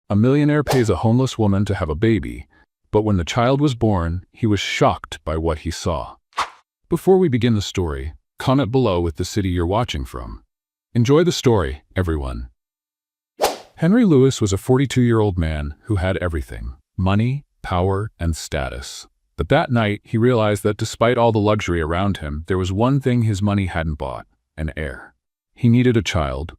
A millionaire pays a homeless woman to have a baby, but when the child was born, he was shocked by what he saw. Before we begin the story, comment below with the city you're watching from. Enjoy the story, everyone. Henry Lewis was a 42-year-old man who had everything: money, power, and status. But that night, he realized that despite all the luxury around him, there was one thing his money hadn't bought: an heir. He needed a child.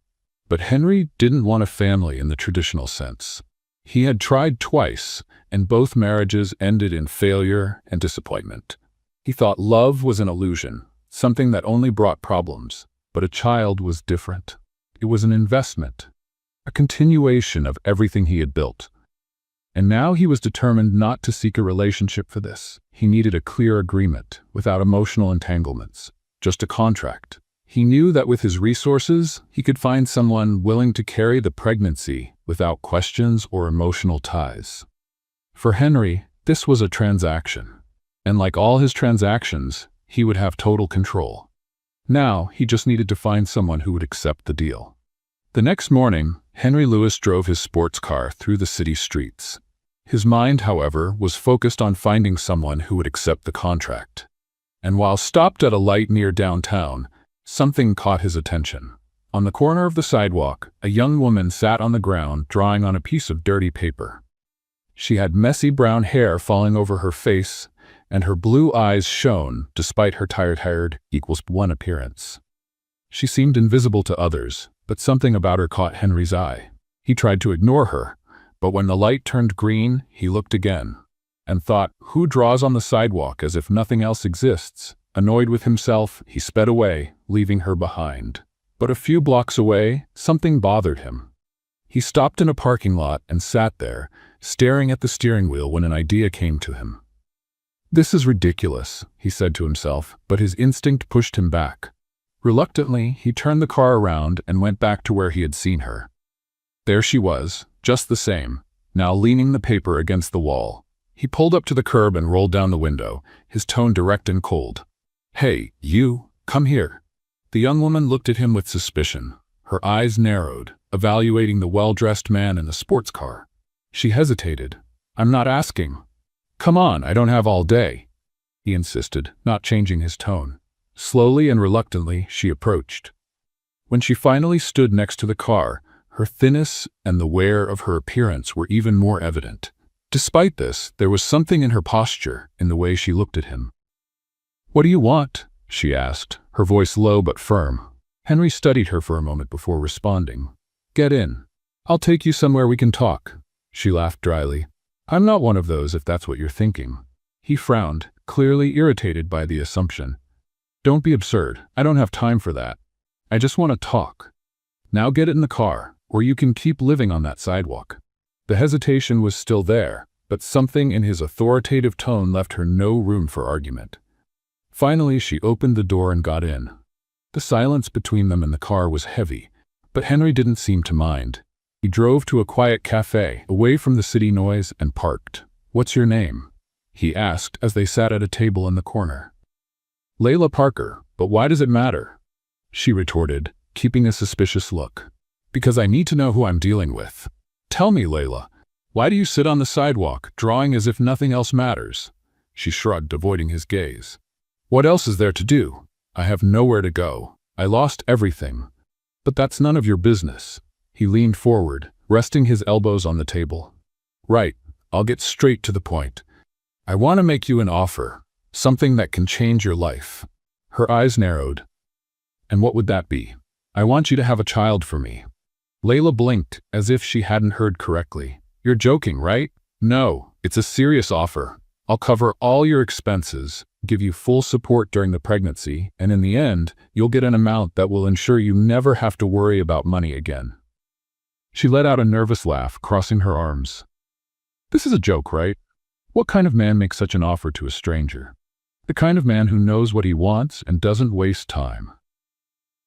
But Henry didn't want a family in the traditional sense. He had tried twice, and both marriages ended in failure and disappointment. He thought love was an illusion, something that only brought problems. But a child was different. It was an investment, a continuation of everything he had built. And now he was determined not to seek a relationship for this. He needed a clear agreement, without emotional entanglements, just a contract. He knew that with his resources, he could find someone willing to carry the pregnancy without questions or emotional ties. For Henry, this was a transaction. And like all his transactions, he would have total control. Now, he just needed to find someone who would accept the deal. The next morning, Henry Lewis drove his sports car through the city streets. His mind, however, was focused on finding someone who would accept the contract. And while stopped at a light near downtown, something caught his attention. On the corner of the sidewalk, a young woman sat on the ground drawing on a piece of dirty paper. She had messy brown hair falling over her face, and her blue eyes shone despite her tired equals one appearance. She seemed invisible to others, but something about her caught Henry's eye. He tried to ignore her, but when the light turned green, he looked again, and thought, who draws on the sidewalk as if nothing else exists? Annoyed with himself, he sped away, leaving her behind. But a few blocks away, something bothered him. He stopped in a parking lot and sat there, staring at the steering wheel when an idea came to him. "This is ridiculous," he said to himself, but his instinct pushed him back. Reluctantly, he turned the car around and went back to where he had seen her. There she was, just the same, now leaning the paper against the wall. He pulled up to the curb and rolled down the window, his tone direct and cold. "Hey, you, come here." The young woman looked at him with suspicion. Her eyes narrowed, evaluating the well-dressed man in the sports car. She hesitated. "I'm not asking." "Come on, I don't have all day," he insisted, not changing his tone. Slowly and reluctantly, she approached. When she finally stood next to the car, her thinness and the wear of her appearance were even more evident. Despite this, there was something in her posture, in the way she looked at him. "What do you want?" she asked, her voice low but firm. Henry studied her for a moment before responding. "Get in. I'll take you somewhere we can talk." She laughed dryly. "I'm not one of those, if that's what you're thinking." He frowned, clearly irritated by the assumption. "Don't be absurd. I don't have time for that. I just want to talk. Now get in the car, or you can keep living on that sidewalk." The hesitation was still there, but something in his authoritative tone left her no room for argument. Finally, she opened the door and got in. The silence between them in the car was heavy, but Henry didn't seem to mind. He drove to a quiet cafe, away from the city noise, and parked. "What's your name?" he asked as they sat at a table in the corner. "Layla Parker, but why does it matter?" she retorted, keeping a suspicious look. "Because I need to know who I'm dealing with. Tell me, Layla, why do you sit on the sidewalk, drawing as if nothing else matters?" She shrugged, avoiding his gaze. "What else is there to do? I have nowhere to go. I lost everything. But that's none of your business." He leaned forward, resting his elbows on the table. "Right, I'll get straight to the point. I want to make you an offer, something that can change your life." Her eyes narrowed. "And what would that be?" "I want you to have a child for me." Layla blinked, as if she hadn't heard correctly. "You're joking, right?" "No, it's a serious offer. I'll cover all your expenses, give you full support during the pregnancy, and in the end, you'll get an amount that will ensure you never have to worry about money again." She let out a nervous laugh, crossing her arms. "This is a joke, right? What kind of man makes such an offer to a stranger? The kind of man who knows what he wants and doesn't waste time."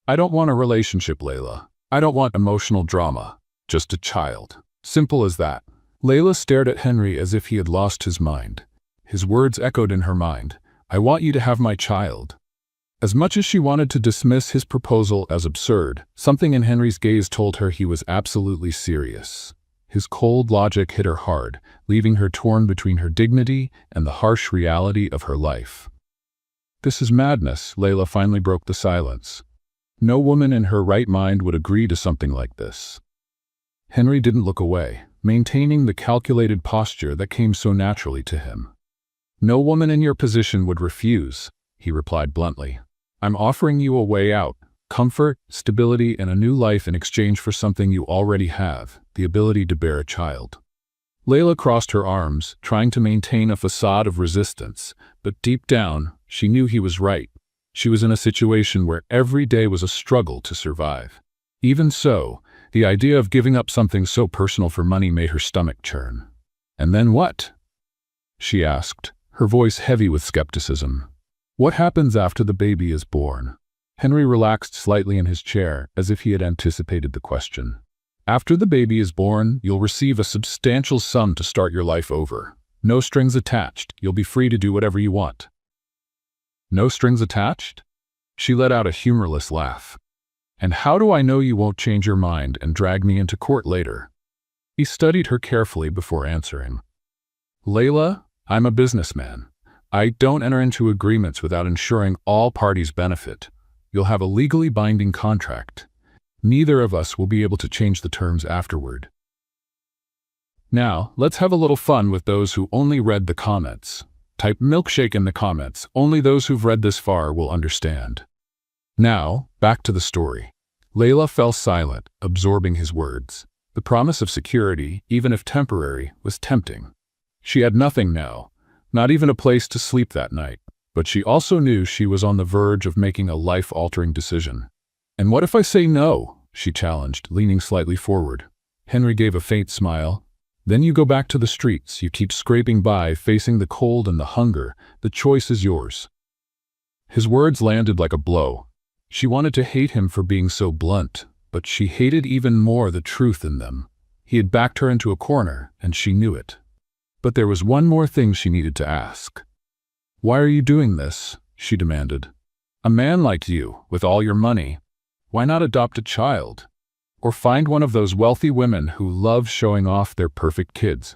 "I don't want a relationship, Layla. I don't want emotional drama. Just a child. Simple as that." Layla stared at Henry as if he had lost his mind. His words echoed in her mind. "I want you to have my child." As much as she wanted to dismiss his proposal as absurd, something in Henry's gaze told her he was absolutely serious. His cold logic hit her hard, leaving her torn between her dignity and the harsh reality of her life. "This is madness," Layla finally broke the silence. No woman in her right mind would agree to something like this. Henry didn't look away, maintaining the calculated posture that came so naturally to him. "No woman in your position would refuse," he replied bluntly. "I'm offering you a way out, comfort, stability, and a new life in exchange for something you already have, the ability to bear a child." Layla crossed her arms, trying to maintain a facade of resistance, but deep down, she knew he was right. She was in a situation where every day was a struggle to survive. Even so, the idea of giving up something so personal for money made her stomach churn. "And then what?" she asked, her voice heavy with skepticism. "What happens after the baby is born?" Henry relaxed slightly in his chair, as if he had anticipated the question. "After the baby is born, you'll receive a substantial sum to start your life over. No strings attached. You'll be free to do whatever you want." "No strings attached?" She let out a humorless laugh. "And how do I know you won't change your mind and drag me into court later?" He studied her carefully before answering. "Layla, I'm a businessman. I don't enter into agreements without ensuring all parties benefit. You'll have a legally binding contract. Neither of us will be able to change the terms afterward. Now, let's have a little fun with those who only read the comments. Type milkshake in the comments. Only those who've read this far will understand." Now, back to the story. Layla fell silent, absorbing his words. The promise of security, even if temporary, was tempting. She had nothing now, not even a place to sleep that night. But she also knew she was on the verge of making a life-altering decision. "And what if I say no?" she challenged, leaning slightly forward. Henry gave a faint smile. "Then you go back to the streets. You keep scraping by, facing the cold and the hunger. The choice is yours." His words landed like a blow. She wanted to hate him for being so blunt, but she hated even more the truth in them. He had backed her into a corner, and she knew it. But there was one more thing she needed to ask. "Why are you doing this?" she demanded. "A man like you, with all your money, why not adopt a child? Or find one of those wealthy women who love showing off their perfect kids?"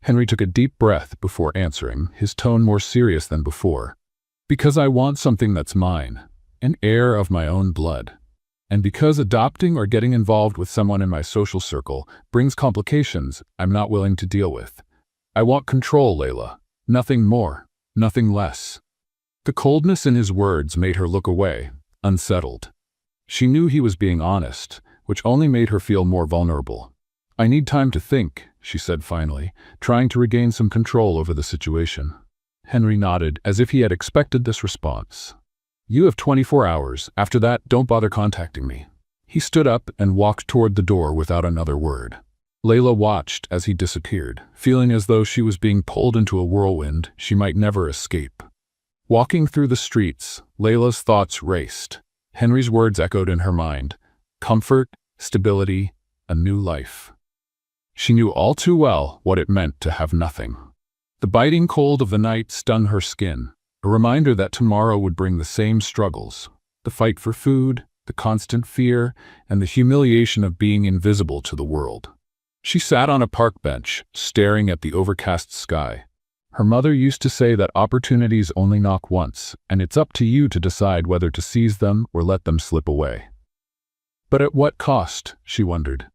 Henry took a deep breath before answering, his tone more serious than before. "Because I want something that's mine, an heir of my own blood. And because adopting or getting involved with someone in my social circle brings complications I'm not willing to deal with. I want control, Layla. Nothing more. Nothing less." The coldness in his words made her look away, unsettled. She knew he was being honest, which only made her feel more vulnerable. "I need time to think," she said finally, trying to regain some control over the situation. Henry nodded, as if he had expected this response. "You have 24 hours. After that, don't bother contacting me." He stood up and walked toward the door without another word. Layla watched as he disappeared, feeling as though she was being pulled into a whirlwind she might never escape. Walking through the streets, Layla's thoughts raced. Henry's words echoed in her mind. Comfort, stability, a new life. She knew all too well what it meant to have nothing. The biting cold of the night stung her skin, a reminder that tomorrow would bring the same struggles. The fight for food, the constant fear, and the humiliation of being invisible to the world. She sat on a park bench, staring at the overcast sky. Her mother used to say that opportunities only knock once, and it's up to you to decide whether to seize them or let them slip away. But at what cost, she wondered.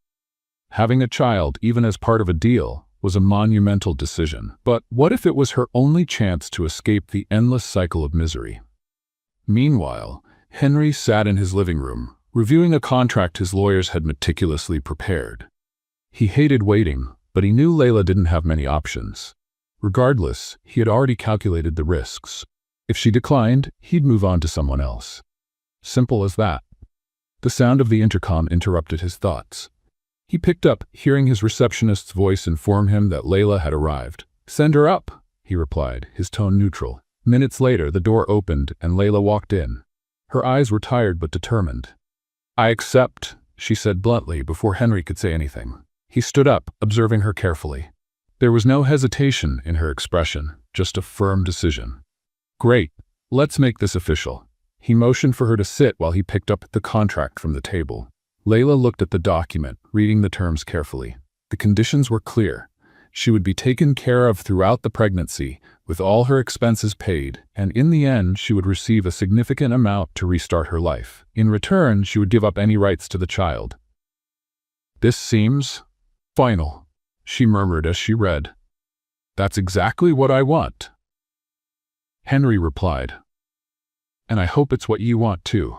Having a child, even as part of a deal, was a monumental decision. But what if it was her only chance to escape the endless cycle of misery? Meanwhile, Henry sat in his living room, reviewing a contract his lawyers had meticulously prepared. He hated waiting, but he knew Layla didn't have many options. Regardless, he had already calculated the risks. If she declined, he'd move on to someone else. Simple as that. The sound of the intercom interrupted his thoughts. He picked up, hearing his receptionist's voice inform him that Layla had arrived. "Send her up," he replied, his tone neutral. Minutes later, the door opened and Layla walked in. Her eyes were tired but determined. "I accept," she said bluntly before Henry could say anything. He stood up, observing her carefully. There was no hesitation in her expression, just a firm decision. "Great, let's make this official." He motioned for her to sit while he picked up the contract from the table. Layla looked at the document, reading the terms carefully. The conditions were clear. She would be taken care of throughout the pregnancy, with all her expenses paid, and in the end she would receive a significant amount to restart her life. In return, she would give up any rights to the child. "This seems final," she murmured as she read. "That's exactly what I want." Henry replied, "And I hope it's what you want too."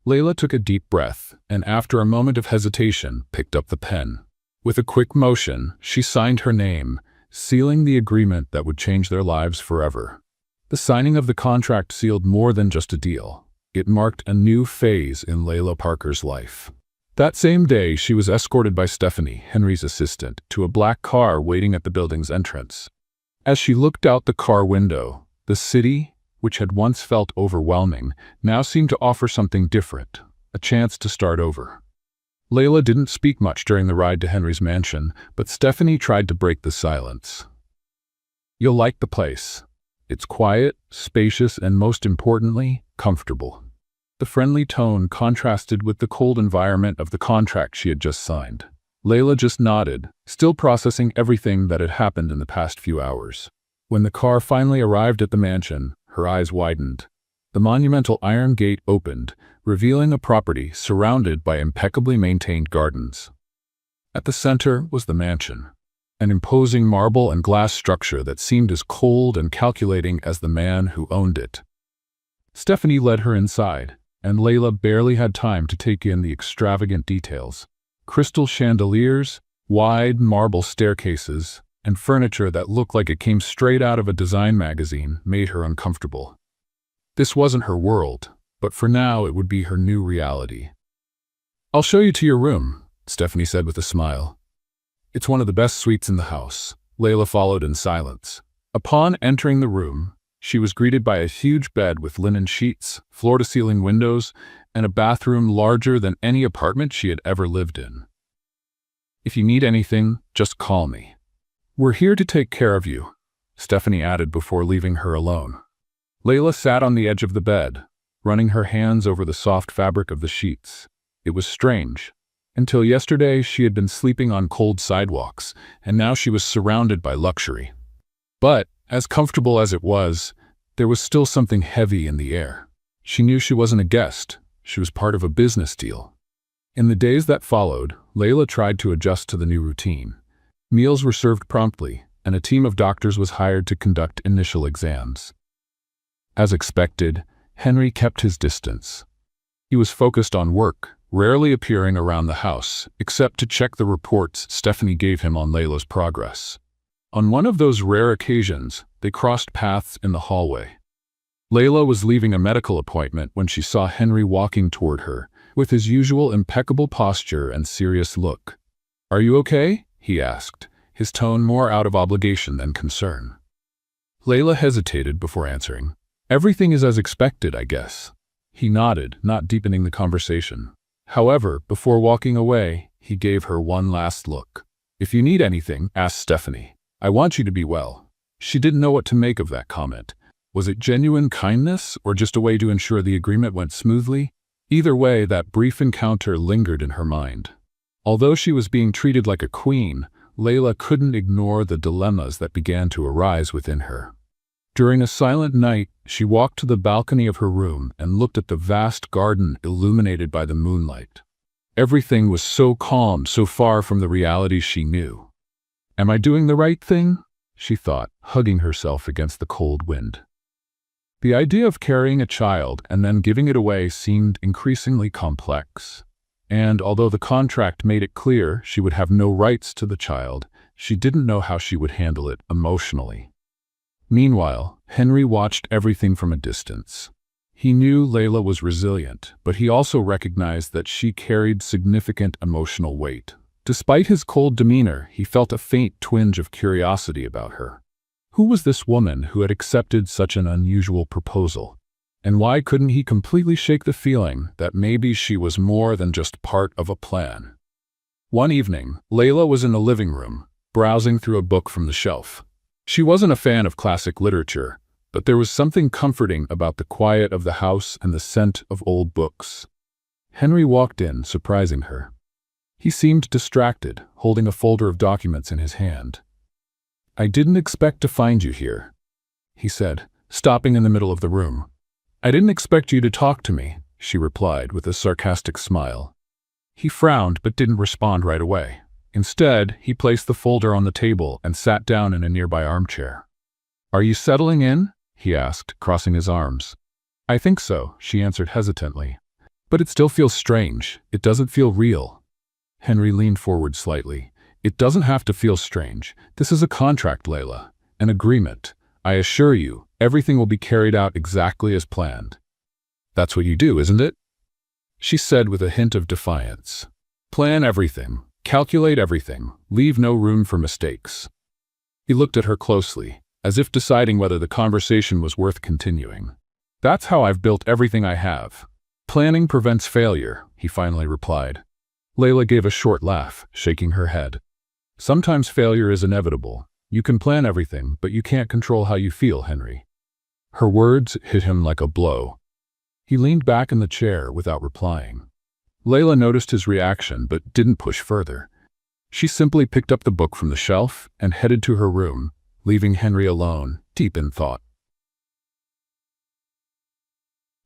Layla took a deep breath, and after a moment of hesitation, picked up the pen. With a quick motion, she signed her name, sealing the agreement that would change their lives forever. The signing of the contract sealed more than just a deal. It marked a new phase in Layla Parker's life. That same day, she was escorted by Stephanie, Henry's assistant, to a black car waiting at the building's entrance. As she looked out the car window, the city, which had once felt overwhelming, now seemed to offer something different, a chance to start over. Layla didn't speak much during the ride to Henry's mansion, but Stephanie tried to break the silence. "You'll like the place. It's quiet, spacious, and most importantly, comfortable." The friendly tone contrasted with the cold environment of the contract she had just signed. Layla just nodded, still processing everything that had happened in the past few hours. When the car finally arrived at the mansion, her eyes widened. The monumental iron gate opened, revealing a property surrounded by impeccably maintained gardens. At the center was the mansion, an imposing marble and glass structure that seemed as cold and calculating as the man who owned it. Stephanie led her inside, and Layla barely had time to take in the extravagant details. Crystal chandeliers, wide marble staircases, and furniture that looked like it came straight out of a design magazine made her uncomfortable. This wasn't her world, but for now it would be her new reality. "I'll show you to your room," Stephanie said with a smile. "It's one of the best suites in the house." Layla followed in silence. Upon entering the room, she was greeted by a huge bed with linen sheets, floor-to-ceiling windows, and a bathroom larger than any apartment she had ever lived in. "If you need anything, just call me. We're here to take care of you," Stephanie added before leaving her alone. Layla sat on the edge of the bed, running her hands over the soft fabric of the sheets. It was strange. Until yesterday, she had been sleeping on cold sidewalks, and now she was surrounded by luxury. But, as comfortable as it was, there was still something heavy in the air. She knew she wasn't a guest. She was part of a business deal. In the days that followed, Layla tried to adjust to the new routine. Meals were served promptly, and a team of doctors was hired to conduct initial exams. As expected, Henry kept his distance. He was focused on work, rarely appearing around the house, except to check the reports Stephanie gave him on Layla's progress. On one of those rare occasions, they crossed paths in the hallway. Layla was leaving a medical appointment when she saw Henry walking toward her, with his usual impeccable posture and serious look. "Are you okay?" he asked, his tone more out of obligation than concern. Layla hesitated before answering. "Everything is as expected, I guess." He nodded, not deepening the conversation. However, before walking away, he gave her one last look. "If you need anything, ask Stephanie. I want you to be well." She didn't know what to make of that comment. Was it genuine kindness, or just a way to ensure the agreement went smoothly? Either way, that brief encounter lingered in her mind. Although she was being treated like a queen, Layla couldn't ignore the dilemmas that began to arise within her. During a silent night, she walked to the balcony of her room and looked at the vast garden illuminated by the moonlight. Everything was so calm, so far from the reality she knew. "Am I doing the right thing?" she thought, hugging herself against the cold wind. The idea of carrying a child and then giving it away seemed increasingly complex. And although the contract made it clear she would have no rights to the child, she didn't know how she would handle it emotionally. Meanwhile, Henry watched everything from a distance. He knew Layla was resilient, but he also recognized that she carried significant emotional weight. Despite his cold demeanor, he felt a faint twinge of curiosity about her. Who was this woman who had accepted such an unusual proposal? And why couldn't he completely shake the feeling that maybe she was more than just part of a plan? One evening, Layla was in the living room, browsing through a book from the shelf. She wasn't a fan of classic literature, but there was something comforting about the quiet of the house and the scent of old books. Henry walked in, surprising her. He seemed distracted, holding a folder of documents in his hand. "I didn't expect to find you here," he said, stopping in the middle of the room. "I didn't expect you to talk to me," she replied with a sarcastic smile. He frowned but didn't respond right away. Instead, he placed the folder on the table and sat down in a nearby armchair. "Are you settling in?" he asked, crossing his arms. "I think so," she answered hesitantly. "But it still feels strange. It doesn't feel real." Henry leaned forward slightly. "It doesn't have to feel strange. This is a contract, Layla. An agreement. I assure you, everything will be carried out exactly as planned." "That's what you do, isn't it?" she said with a hint of defiance. "Plan everything. Calculate everything. Leave no room for mistakes." He looked at her closely, as if deciding whether the conversation was worth continuing. "That's how I've built everything I have. Planning prevents failure," he finally replied. Layla gave a short laugh, shaking her head. "Sometimes failure is inevitable. You can plan everything, but you can't control how you feel, Henry." Her words hit him like a blow. He leaned back in the chair without replying. Layla noticed his reaction but didn't push further. She simply picked up the book from the shelf and headed to her room, leaving Henry alone, deep in thought.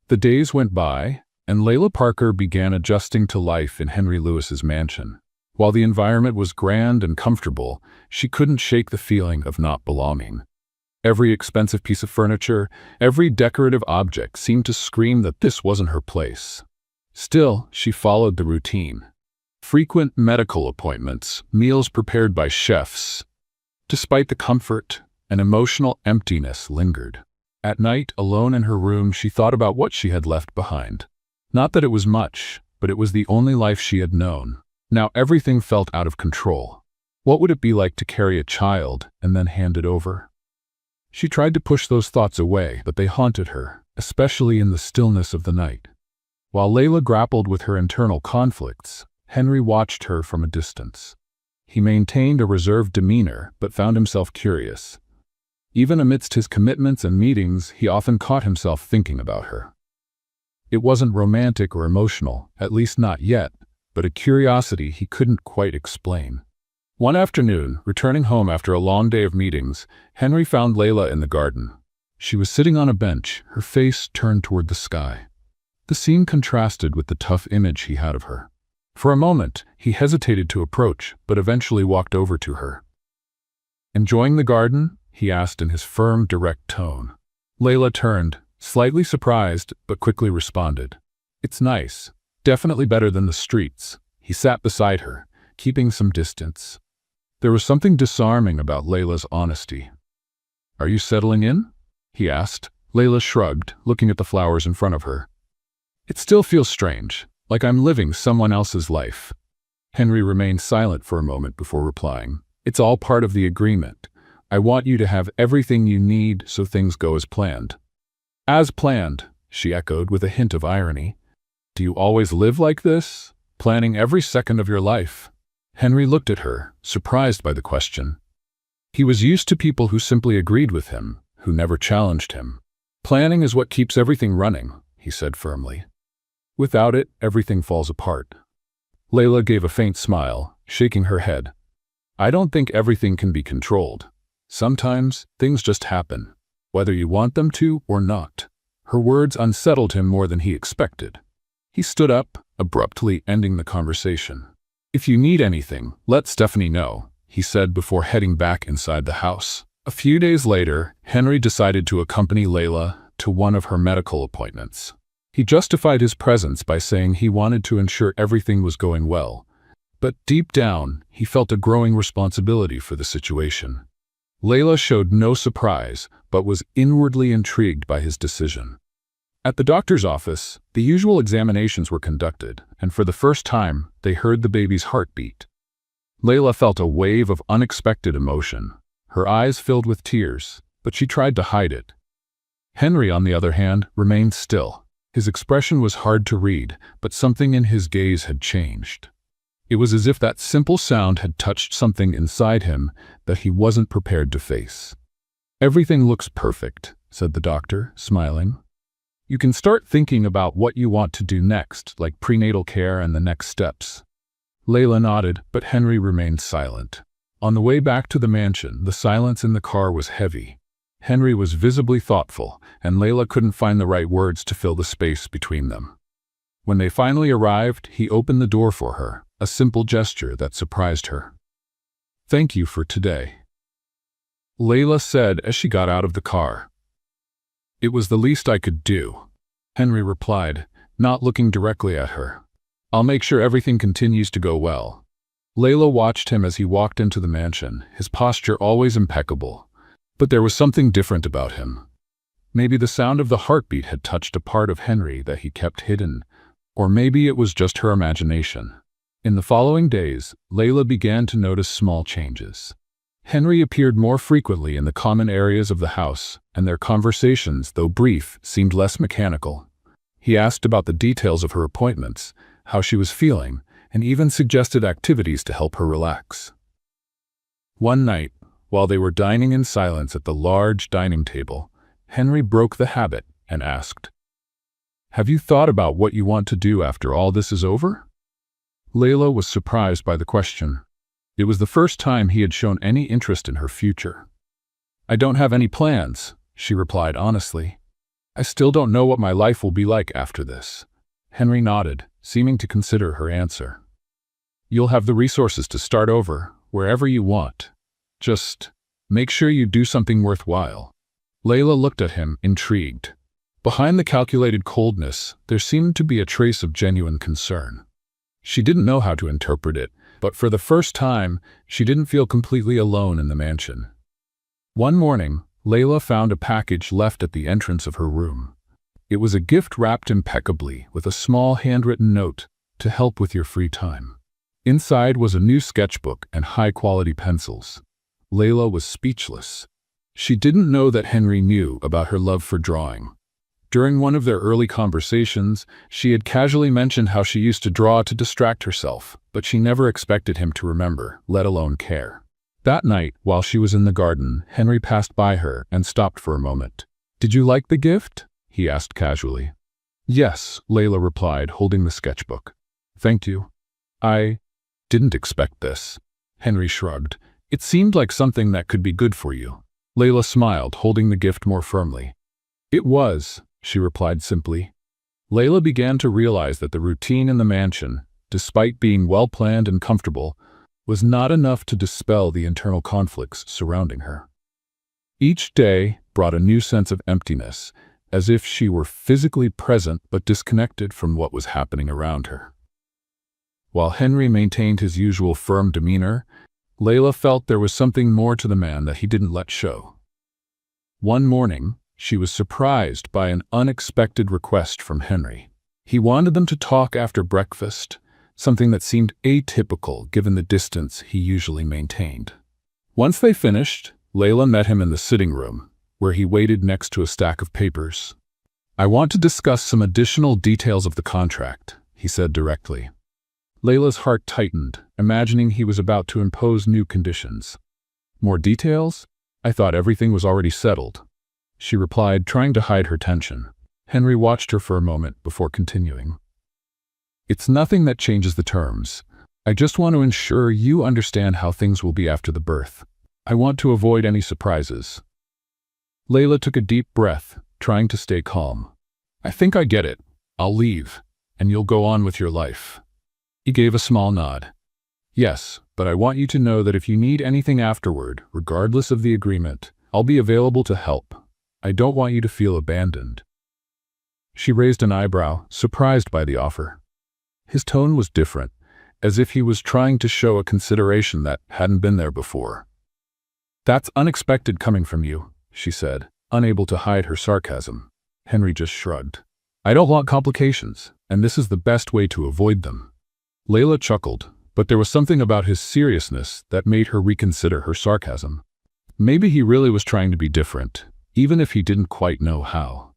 The days went by, and Layla Parker began adjusting to life in Henry Lewis's mansion. While the environment was grand and comfortable, she couldn't shake the feeling of not belonging. Every expensive piece of furniture, every decorative object seemed to scream that this wasn't her place. Still, she followed the routine. Frequent medical appointments, meals prepared by chefs. Despite the comfort, an emotional emptiness lingered. At night, alone in her room, she thought about what she had left behind. Not that it was much, but it was the only life she had known. Now everything felt out of control. What would it be like to carry a child and then hand it over? She tried to push those thoughts away, but they haunted her, especially in the stillness of the night. While Layla grappled with her internal conflicts, Henry watched her from a distance. He maintained a reserved demeanor, but found himself curious. Even amidst his commitments and meetings, he often caught himself thinking about her. It wasn't romantic or emotional, at least not yet, but a curiosity he couldn't quite explain. One afternoon, returning home after a long day of meetings, Henry found Layla in the garden. She was sitting on a bench, her face turned toward the sky. The scene contrasted with the tough image he had of her. For a moment, he hesitated to approach, but eventually walked over to her. "Enjoying the garden?" he asked in his firm, direct tone. Layla turned, slightly surprised, but quickly responded. "It's nice. Definitely better than the streets." He sat beside her, keeping some distance. There was something disarming about Layla's honesty. "Are you settling in?" he asked. Layla shrugged, looking at the flowers in front of her. "It still feels strange, like I'm living someone else's life." Henry remained silent for a moment before replying. "It's all part of the agreement. I want you to have everything you need so things go as planned." "As planned," she echoed with a hint of irony. "Do you always live like this? Planning every second of your life?" Henry looked at her, surprised by the question. He was used to people who simply agreed with him, who never challenged him. "Planning is what keeps everything running," he said firmly. "Without it, everything falls apart." Layla gave a faint smile, shaking her head. "I don't think everything can be controlled. Sometimes, things just happen, whether you want them to or not." Her words unsettled him more than he expected. He stood up, abruptly ending the conversation. "If you need anything, let Stephanie know," he said before heading back inside the house. A few days later, Henry decided to accompany Layla to one of her medical appointments. He justified his presence by saying he wanted to ensure everything was going well, but deep down, he felt a growing responsibility for the situation. Layla showed no surprise, but was inwardly intrigued by his decision. At the doctor's office, the usual examinations were conducted, and for the first time, they heard the baby's heartbeat. Layla felt a wave of unexpected emotion. Her eyes filled with tears, but she tried to hide it. Henry, on the other hand, remained still. His expression was hard to read, but something in his gaze had changed. It was as if that simple sound had touched something inside him that he wasn't prepared to face. "Everything looks perfect," said the doctor, smiling. "You can start thinking about what you want to do next, like prenatal care and the next steps." Layla nodded, but Henry remained silent. On the way back to the mansion, the silence in the car was heavy. Henry was visibly thoughtful, and Layla couldn't find the right words to fill the space between them. When they finally arrived, he opened the door for her, a simple gesture that surprised her. "Thank you for today," Layla said as she got out of the car. "It was the least I could do," Henry replied, not looking directly at her. "I'll make sure everything continues to go well." Layla watched him as he walked into the mansion, his posture always impeccable. But there was something different about him. Maybe the sound of the heartbeat had touched a part of Henry that he kept hidden, or maybe it was just her imagination. In the following days, Layla began to notice small changes. Henry appeared more frequently in the common areas of the house, and their conversations, though brief, seemed less mechanical. He asked about the details of her appointments, how she was feeling, and even suggested activities to help her relax. One night, while they were dining in silence at the large dining table, Henry broke the habit and asked, "Have you thought about what you want to do after all this is over?" Layla was surprised by the question. It was the first time he had shown any interest in her future. "I don't have any plans," she replied honestly. "I still don't know what my life will be like after this." Henry nodded, seeming to consider her answer. "You'll have the resources to start over, wherever you want. Just make sure you do something worthwhile." Layla looked at him, intrigued. Behind the calculated coldness, there seemed to be a trace of genuine concern. She didn't know how to interpret it, but for the first time, she didn't feel completely alone in the mansion. One morning, Layla found a package left at the entrance of her room. It was a gift wrapped impeccably with a small handwritten note to help with your free time. Inside was a new sketchbook and high-quality pencils. Layla was speechless. She didn't know that Henry knew about her love for drawing. During one of their early conversations, she had casually mentioned how she used to draw to distract herself, but she never expected him to remember, let alone care. That night, while she was in the garden, Henry passed by her and stopped for a moment. "Did you like the gift?" he asked casually. "Yes," Layla replied, holding the sketchbook. "Thank you. I didn't expect this." Henry shrugged. "It seemed like something that could be good for you." Layla smiled, holding the gift more firmly. "It was," she replied simply. Layla began to realize that the routine in the mansion, despite being well-planned and comfortable, was not enough to dispel the internal conflicts surrounding her. Each day brought a new sense of emptiness, as if she were physically present but disconnected from what was happening around her. While Henry maintained his usual firm demeanor, Layla felt there was something more to the man that he didn't let show. One morning, she was surprised by an unexpected request from Henry. He wanted them to talk after breakfast, something that seemed atypical given the distance he usually maintained. Once they finished, Layla met him in the sitting room, where he waited next to a stack of papers. "I want to discuss some additional details of the contract," he said directly. Layla's heart tightened, imagining he was about to impose new conditions. "More details? I thought everything was already settled," she replied, trying to hide her tension. Henry watched her for a moment before continuing. "It's nothing that changes the terms. I just want to ensure you understand how things will be after the birth. I want to avoid any surprises." Layla took a deep breath, trying to stay calm. "I think I get it. I'll leave, and you'll go on with your life." He gave a small nod. "Yes, but I want you to know that if you need anything afterward, regardless of the agreement, I'll be available to help. I don't want you to feel abandoned." She raised an eyebrow, surprised by the offer. His tone was different, as if he was trying to show a consideration that hadn't been there before. "That's unexpected coming from you," she said, unable to hide her sarcasm. Henry just shrugged. "I don't want complications, and this is the best way to avoid them." Layla chuckled, but there was something about his seriousness that made her reconsider her sarcasm. Maybe he really was trying to be different, even if he didn't quite know how.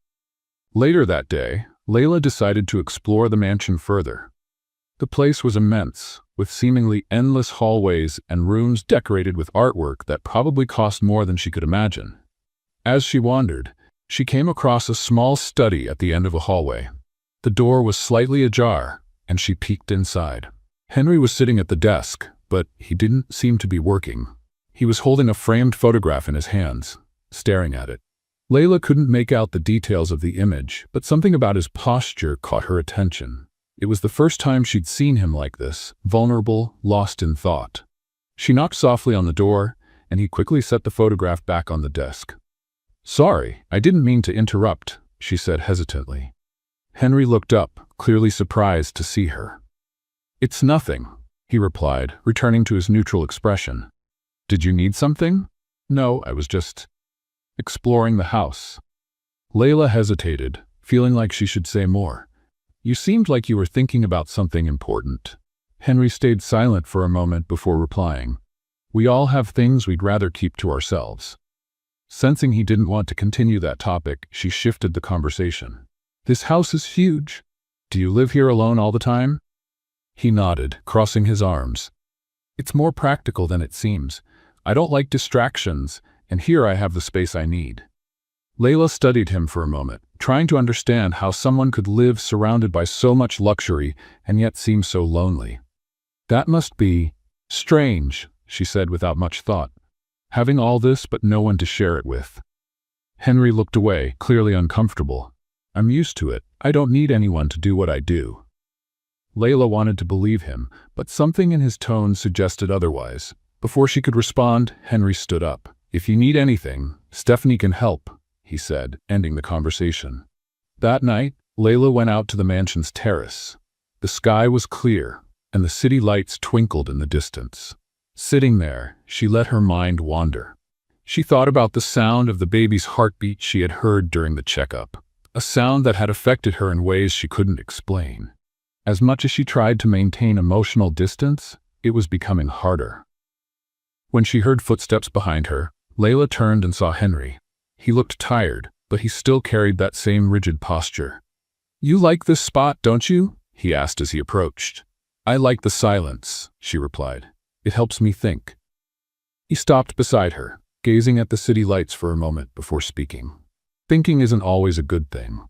Later that day, Layla decided to explore the mansion further. The place was immense, with seemingly endless hallways and rooms decorated with artwork that probably cost more than she could imagine. As she wandered, she came across a small study at the end of a hallway. The door was slightly ajar, and she peeked inside. Henry was sitting at the desk, but he didn't seem to be working. He was holding a framed photograph in his hands, staring at it. Layla couldn't make out the details of the image, but something about his posture caught her attention. It was the first time she'd seen him like this, vulnerable, lost in thought. She knocked softly on the door, and he quickly set the photograph back on the desk. "Sorry, I didn't mean to interrupt," she said hesitantly. Henry looked up, clearly surprised to see her. "It's nothing," he replied, returning to his neutral expression. "Did you need something?" "No, I was just exploring the house." Layla hesitated, feeling like she should say more. "You seemed like you were thinking about something important." Henry stayed silent for a moment before replying. "We all have things we'd rather keep to ourselves." Sensing he didn't want to continue that topic, she shifted the conversation. "This house is huge. Do you live here alone all the time?" He nodded, crossing his arms. "It's more practical than it seems. I don't like distractions, and here I have the space I need." Layla studied him for a moment, trying to understand how someone could live surrounded by so much luxury and yet seem so lonely. "That must be strange," she said without much thought. "Having all this but no one to share it with." Henry looked away, clearly uncomfortable. "I'm used to it. I don't need anyone to do what I do." Layla wanted to believe him, but something in his tone suggested otherwise. Before she could respond, Henry stood up. "If you need anything, Stephanie can help," he said, ending the conversation. That night, Layla went out to the mansion's terrace. The sky was clear, and the city lights twinkled in the distance. Sitting there, she let her mind wander. She thought about the sound of the baby's heartbeat she had heard during the checkup, a sound that had affected her in ways she couldn't explain. As much as she tried to maintain emotional distance, it was becoming harder. When she heard footsteps behind her, Layla turned and saw Henry. He looked tired, but he still carried that same rigid posture. "You like this spot, don't you?" he asked as he approached. "I like the silence," she replied. "It helps me think." He stopped beside her, gazing at the city lights for a moment before speaking. "Thinking isn't always a good thing."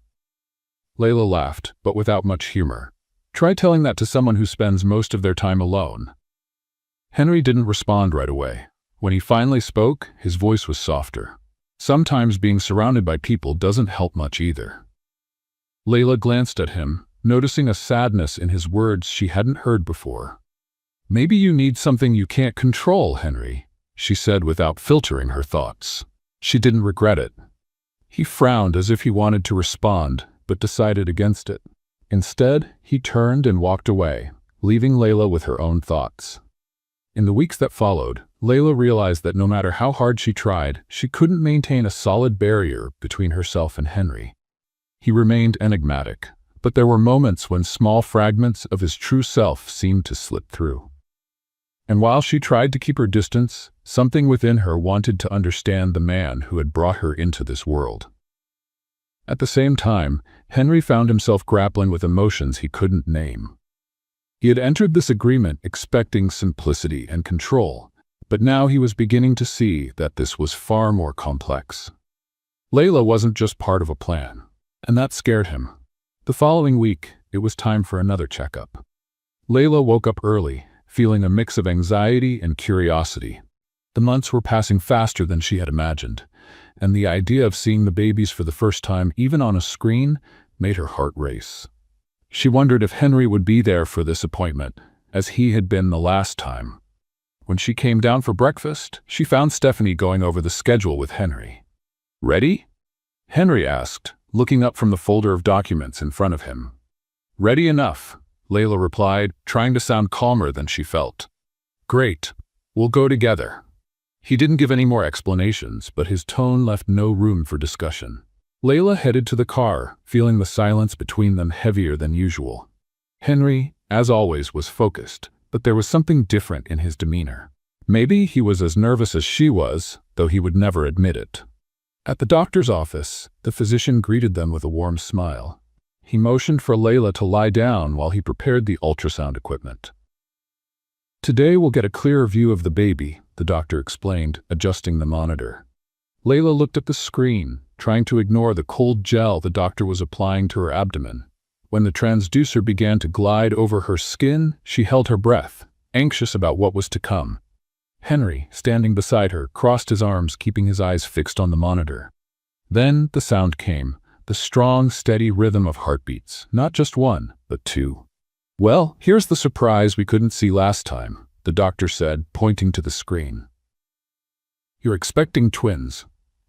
Layla laughed, but without much humor. "Try telling that to someone who spends most of their time alone." Henry didn't respond right away. When he finally spoke, his voice was softer. Sometimes being surrounded by people doesn't help much either. Layla glanced at him, noticing a sadness in his words she hadn't heard before. "Maybe you need something you can't control, Henry," she said without filtering her thoughts. She didn't regret it. He frowned as if he wanted to respond, but decided against it. Instead, he turned and walked away, leaving Layla with her own thoughts. In the weeks that followed, Layla realized that no matter how hard she tried, she couldn't maintain a solid barrier between herself and Henry. He remained enigmatic, but there were moments when small fragments of his true self seemed to slip through. And while she tried to keep her distance, something within her wanted to understand the man who had brought her into this world. At the same time, Henry found himself grappling with emotions he couldn't name. He had entered this agreement expecting simplicity and control, but now he was beginning to see that this was far more complex. Layla wasn't just part of a plan, and that scared him. The following week, it was time for another checkup. Layla woke up early, feeling a mix of anxiety and curiosity. The months were passing faster than she had imagined, and the idea of seeing the babies for the first time, even on a screen, made her heart race. She wondered if Henry would be there for this appointment, as he had been the last time. When she came down for breakfast, she found Stephanie going over the schedule with Henry. "Ready?" Henry asked, looking up from the folder of documents in front of him. "Ready enough," Layla replied, trying to sound calmer than she felt. "Great. We'll go together." He didn't give any more explanations, but his tone left no room for discussion. Layla headed to the car, feeling the silence between them heavier than usual. Henry, as always, was focused, but there was something different in his demeanor. Maybe he was as nervous as she was, though he would never admit it. At the doctor's office, the physician greeted them with a warm smile. He motioned for Layla to lie down while he prepared the ultrasound equipment. "Today we'll get a clearer view of the baby," the doctor explained, adjusting the monitor. Layla looked at the screen, trying to ignore the cold gel the doctor was applying to her abdomen. When the transducer began to glide over her skin, she held her breath, anxious about what was to come. Henry, standing beside her, crossed his arms, keeping his eyes fixed on the monitor. Then the sound came, the strong, steady rhythm of heartbeats, not just one, but two. "Well, here's the surprise we couldn't see last time," the doctor said, pointing to the screen. "You're expecting twins."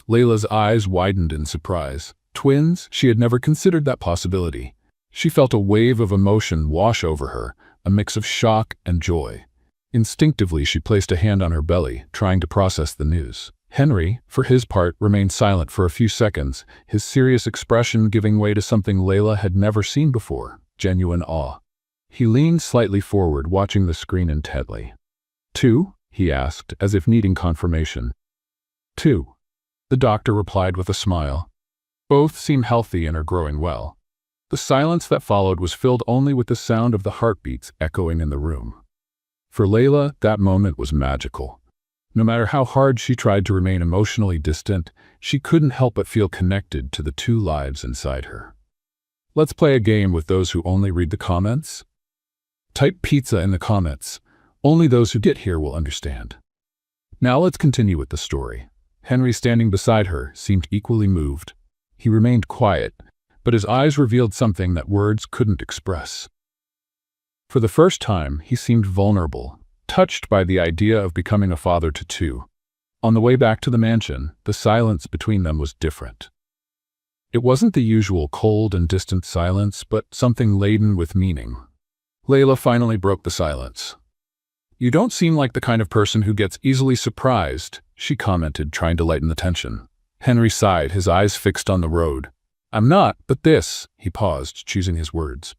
Layla's eyes widened in surprise. Twins? She had never considered that possibility. She felt a wave of emotion wash over her, a mix of shock and joy. Instinctively, she placed a hand on her belly, trying to process the news. Henry, for his part, remained silent for a few seconds, his serious expression giving way to something Layla had never seen before, genuine awe. He leaned slightly forward, watching the screen intently. "Two?" he asked, as if needing confirmation. "Two," the doctor replied with a smile. "Both seem healthy and are growing well." The silence that followed was filled only with the sound of the heartbeats echoing in the room. For Layla, that moment was magical. No matter how hard she tried to remain emotionally distant, she couldn't help but feel connected to the two lives inside her. Let's play a game with those who only read the comments. Type pizza in the comments. Only those who get here will understand. Now let's continue with the story. Henry, standing beside her, seemed equally moved. He remained quiet, but his eyes revealed something that words couldn't express. For the first time, he seemed vulnerable, touched by the idea of becoming a father to two. On the way back to the mansion, the silence between them was different. It wasn't the usual cold and distant silence, but something laden with meaning. Layla finally broke the silence. "You don't seem like the kind of person who gets easily surprised," she commented, trying to lighten the tension. Henry sighed, his eyes fixed on the road. "I'm not, but this," he paused, choosing his words.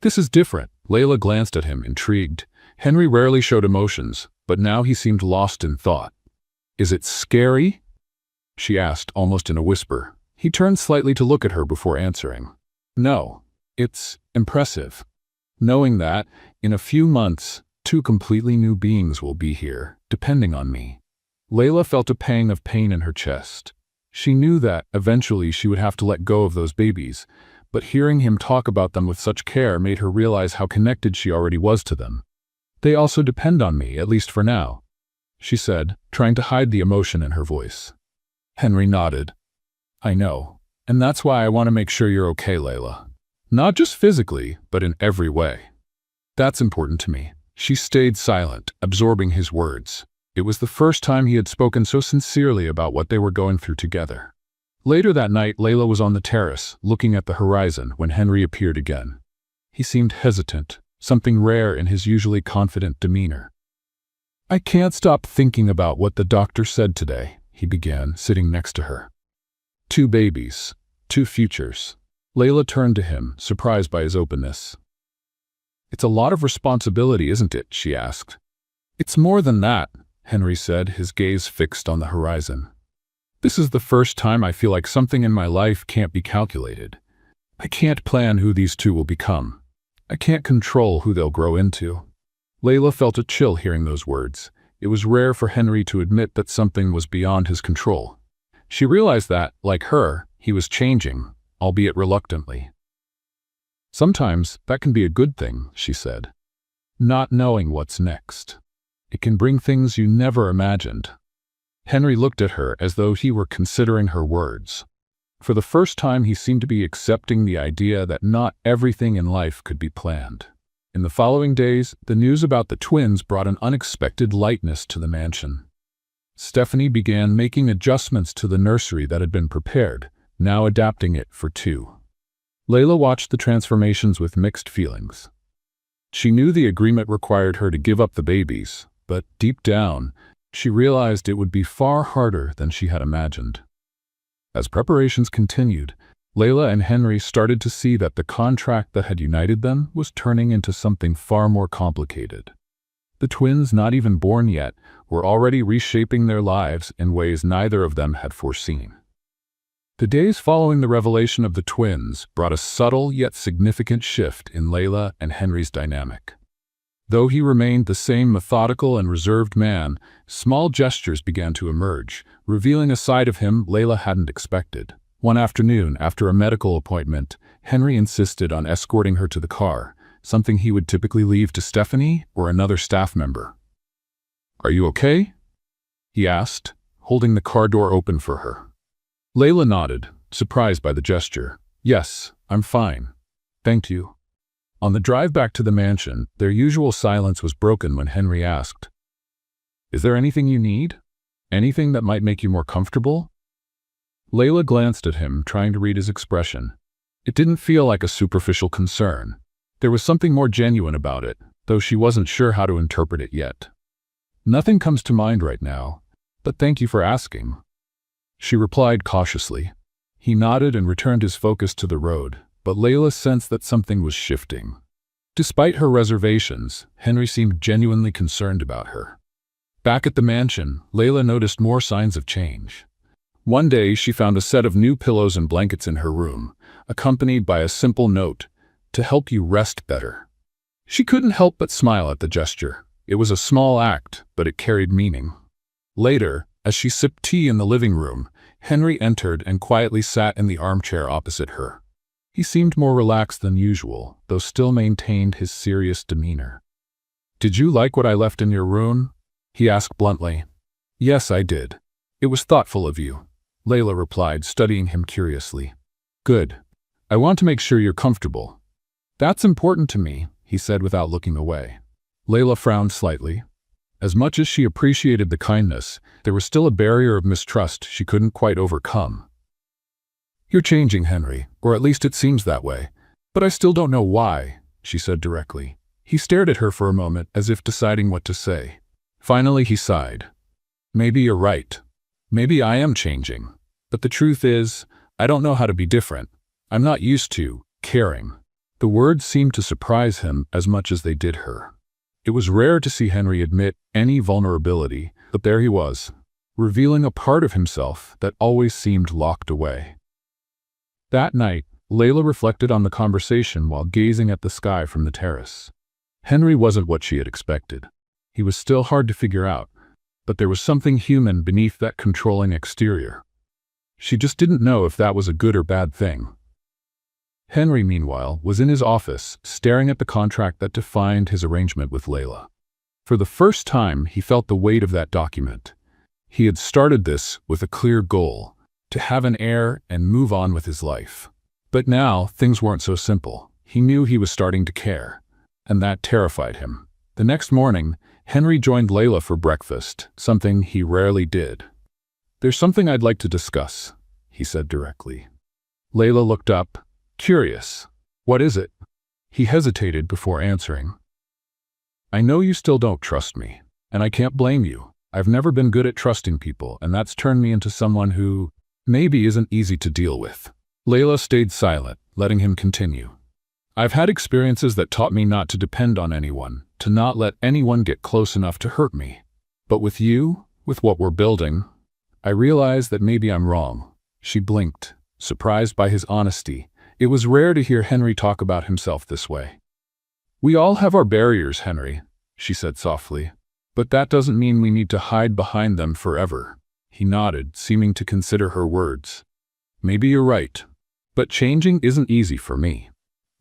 "This is different." Layla glanced at him, intrigued. Henry rarely showed emotions, but now he seemed lost in thought. "Is it scary?" she asked, almost in a whisper. He turned slightly to look at her before answering. "No, it's impressive. Knowing that, in a few months, two completely new beings will be here, depending on me." Layla felt a pang of pain in her chest. She knew that, eventually, she would have to let go of those babies, but hearing him talk about them with such care made her realize how connected she already was to them. "They also depend on me, at least for now," she said, trying to hide the emotion in her voice. Henry nodded. "I know, and that's why I want to make sure you're okay, Layla. Not just physically, but in every way. That's important to me." She stayed silent, absorbing his words. It was the first time he had spoken so sincerely about what they were going through together. Later that night, Layla was on the terrace, looking at the horizon, when Henry appeared again. He seemed hesitant, something rare in his usually confident demeanor. "I can't stop thinking about what the doctor said today," he began, sitting next to her. "Two babies, two futures." Layla turned to him, surprised by his openness. "It's a lot of responsibility, isn't it?" she asked. "It's more than that," Henry said, his gaze fixed on the horizon. "This is the first time I feel like something in my life can't be calculated. I can't plan who these two will become. I can't control who they'll grow into." Layla felt a chill hearing those words. It was rare for Henry to admit that something was beyond his control. She realized that, like her, he was changing, albeit reluctantly. "Sometimes that can be a good thing," she said. "Not knowing what's next. It can bring things you never imagined." Henry looked at her as though he were considering her words. For the first time, he seemed to be accepting the idea that not everything in life could be planned. In the following days, the news about the twins brought an unexpected lightness to the mansion. Stephanie began making adjustments to the nursery that had been prepared, now adapting it for two. Layla watched the transformations with mixed feelings. She knew the agreement required her to give up the babies, but deep down, she realized it would be far harder than she had imagined. As preparations continued, Layla and Henry started to see that the contract that had united them was turning into something far more complicated. The twins, not even born yet, were already reshaping their lives in ways neither of them had foreseen. The days following the revelation of the twins brought a subtle yet significant shift in Layla and Henry's dynamic. Though he remained the same methodical and reserved man, small gestures began to emerge, revealing a side of him Layla hadn't expected. One afternoon, after a medical appointment, Henry insisted on escorting her to the car, something he would typically leave to Stephanie or another staff member. "Are you okay?" he asked, holding the car door open for her. Layla nodded, surprised by the gesture. "Yes, I'm fine. Thank you." On the drive back to the mansion, their usual silence was broken when Henry asked, "Is there anything you need? Anything that might make you more comfortable?" Layla glanced at him, trying to read his expression. It didn't feel like a superficial concern. There was something more genuine about it, though she wasn't sure how to interpret it yet. "Nothing comes to mind right now, but thank you for asking," she replied cautiously. He nodded and returned his focus to the road, but Layla sensed that something was shifting. Despite her reservations, Henry seemed genuinely concerned about her. Back at the mansion, Layla noticed more signs of change. One day, she found a set of new pillows and blankets in her room, accompanied by a simple note, "To help you rest better." She couldn't help but smile at the gesture. It was a small act, but it carried meaning. Later, as she sipped tea in the living room, Henry entered and quietly sat in the armchair opposite her. He seemed more relaxed than usual, though still maintained his serious demeanor. "Did you like what I left in your room?" he asked bluntly. "Yes, I did. It was thoughtful of you," Layla replied, studying him curiously. "Good. I want to make sure you're comfortable." "That's important to me," he said without looking away. Layla frowned slightly. As much as she appreciated the kindness, there was still a barrier of mistrust she couldn't quite overcome. "You're changing, Henry, or at least it seems that way. But I still don't know why," she said directly. He stared at her for a moment, as if deciding what to say. Finally, he sighed. "Maybe you're right. Maybe I am changing. But the truth is, I don't know how to be different. I'm not used to caring." The words seemed to surprise him as much as they did her. It was rare to see Henry admit any vulnerability, but there he was, revealing a part of himself that always seemed locked away. That night, Layla reflected on the conversation while gazing at the sky from the terrace. Henry wasn't what she had expected. He was still hard to figure out, but there was something human beneath that controlling exterior. She just didn't know if that was a good or bad thing. Henry, meanwhile, was in his office, staring at the contract that defined his arrangement with Layla. For the first time, he felt the weight of that document. He had started this with a clear goal, to have an heir and move on with his life. But now, things weren't so simple. He knew he was starting to care, and that terrified him. The next morning, Henry joined Layla for breakfast, something he rarely did. "There's something I'd like to discuss," he said directly. Layla looked up, curious. "What is it?" He hesitated before answering. "I know you still don't trust me, and I can't blame you. I've never been good at trusting people, and that's turned me into someone who maybe isn't easy to deal with." Layla stayed silent, letting him continue. "I've had experiences that taught me not to depend on anyone, to not let anyone get close enough to hurt me. But with you, with what we're building, I realize that maybe I'm wrong." She blinked, surprised by his honesty. It was rare to hear Henry talk about himself this way. "We all have our barriers, Henry," she said softly. "But that doesn't mean we need to hide behind them forever." He nodded, seeming to consider her words. "Maybe you're right. But changing isn't easy for me."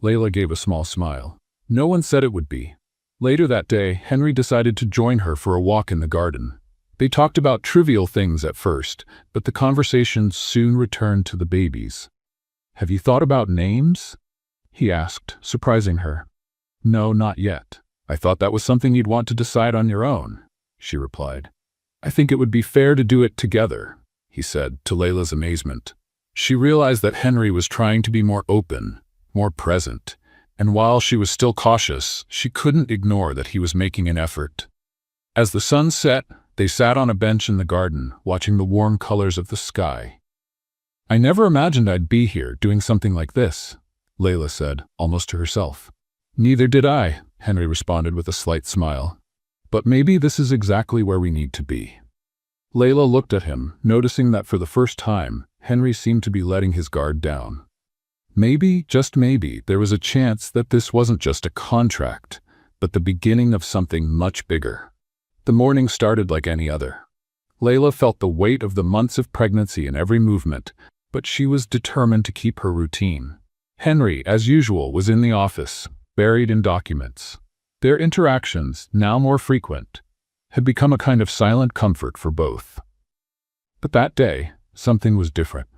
Layla gave a small smile. No one said it would be. Later that day, Henry decided to join her for a walk in the garden. They talked about trivial things at first, but the conversation soon returned to the babies. "Have you thought about names?" he asked, surprising her. "No, not yet. I thought that was something you'd want to decide on your own," she replied. "I think it would be fair to do it together," he said, to Layla's amazement. She realized that Henry was trying to be more open, more present, and while she was still cautious, she couldn't ignore that he was making an effort. As the sun set, they sat on a bench in the garden, watching the warm colors of the sky. "I never imagined I'd be here doing something like this," Layla said, almost to herself. "Neither did I," Henry responded with a slight smile. "But maybe this is exactly where we need to be." Layla looked at him, noticing that for the first time, Henry seemed to be letting his guard down. Maybe, just maybe, there was a chance that this wasn't just a contract, but the beginning of something much bigger. The morning started like any other. Layla felt the weight of the months of pregnancy in every movement, but she was determined to keep her routine. Henry, as usual, was in the office, buried in documents. Their interactions, now more frequent, had become a kind of silent comfort for both. But that day, something was different.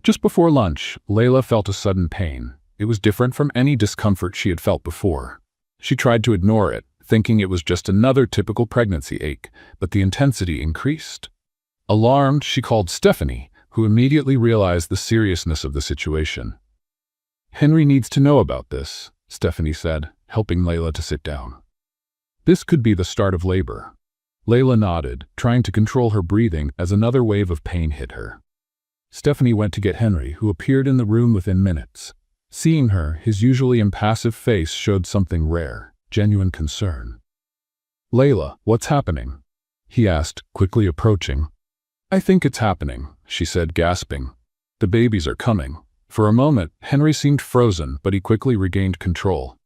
Just before lunch, Layla felt a sudden pain. It was different from any discomfort she had felt before. She tried to ignore it, thinking it was just another typical pregnancy ache, but the intensity increased. Alarmed, she called Stephanie, who immediately realized the seriousness of the situation. "Henry needs to know about this," Stephanie said, helping Layla to sit down. "This could be the start of labor." Layla nodded, trying to control her breathing as another wave of pain hit her. Stephanie went to get Henry, who appeared in the room within minutes. Seeing her, his usually impassive face showed something rare, genuine concern. "Layla, what's happening?" he asked, quickly approaching. "I think it's happening," she said, gasping. "The babies are coming." For a moment, Henry seemed frozen, but he quickly regained control.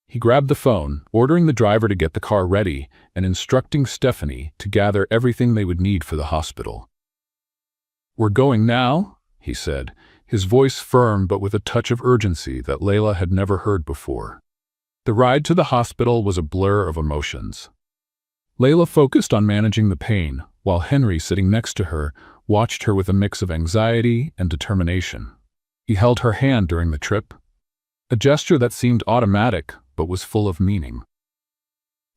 He grabbed the phone, ordering the driver to get the car ready and instructing Stephanie to gather everything they would need for the hospital. "We're going now?" he said, his voice firm but with a touch of urgency that Layla had never heard before. The ride to the hospital was a blur of emotions. Layla focused on managing the pain, while Henry, sitting next to her, watched her with a mix of anxiety and determination. He held her hand during the trip, a gesture that seemed automatic but was full of meaning.